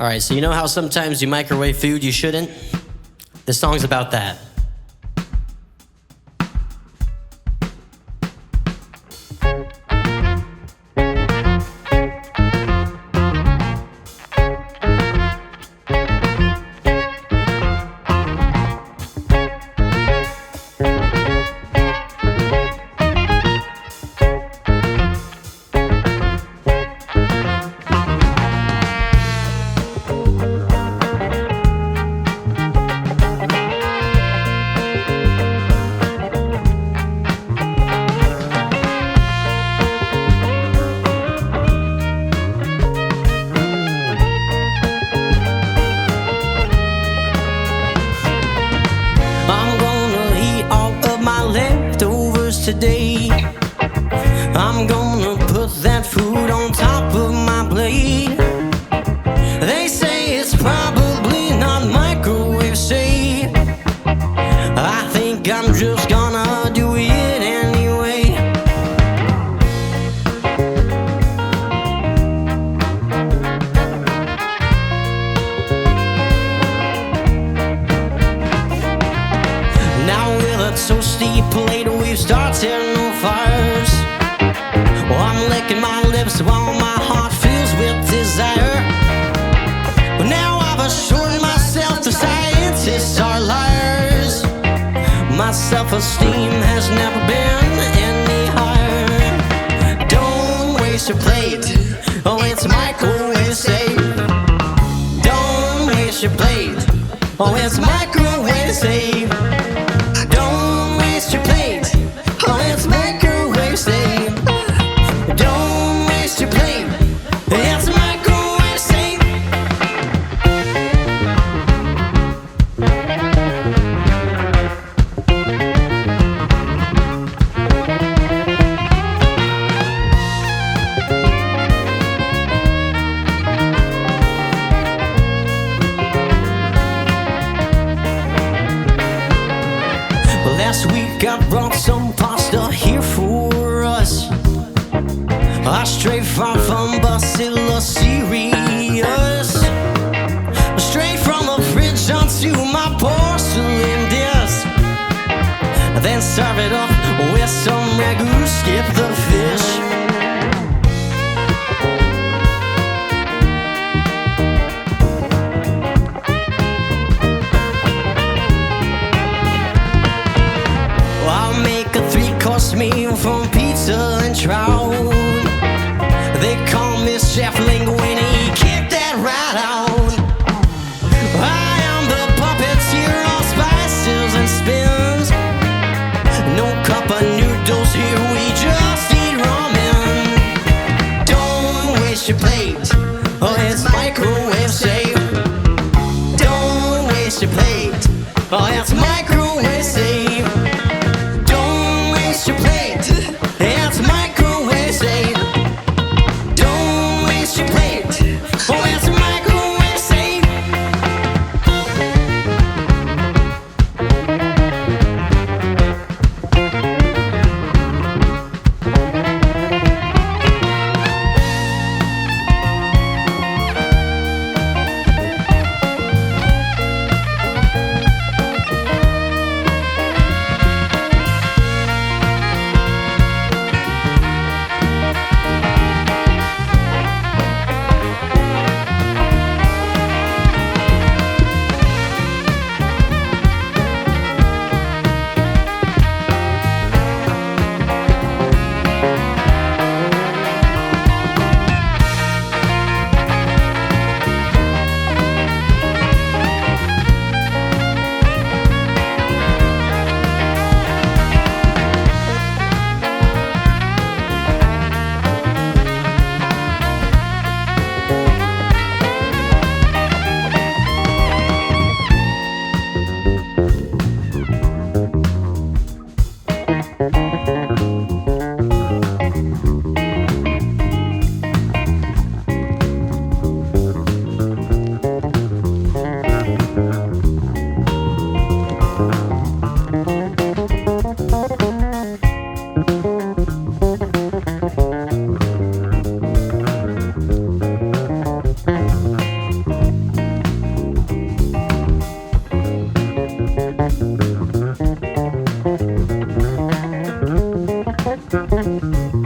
All right, so you know how sometimes you microwave food you shouldn't? This song's about that. I'm gonna eat all of my leftovers today. I'm gonna put that food on top of my plate. They say it's probably not microwave safe. I think I'm just gonna do it anyway. Now with a toasty plate we've started no fires. Well, I'm licking my lips while my heart fills with desire. But now I've assured myself the scientists are liars. My self-esteem has never been any higher. Don't waste your plate, oh it's microwave safe. Don't waste your plate, oh it's microwave safe. Don't waste your plate, oh it's microwave safe. Don't waste your plate, it's microwave safe. Last week I brought some pasta here for us. Straight from Bacillus cereus. Straight from the fridge onto my porcelain dish. Then serve it up with some ragu, skip the fish. I'll make a 3-course meal from pizza and trout. They call me Chef Linguini, kick that right out. I am the puppeteer of spices and spins. No cup of noodles here, we just Bye.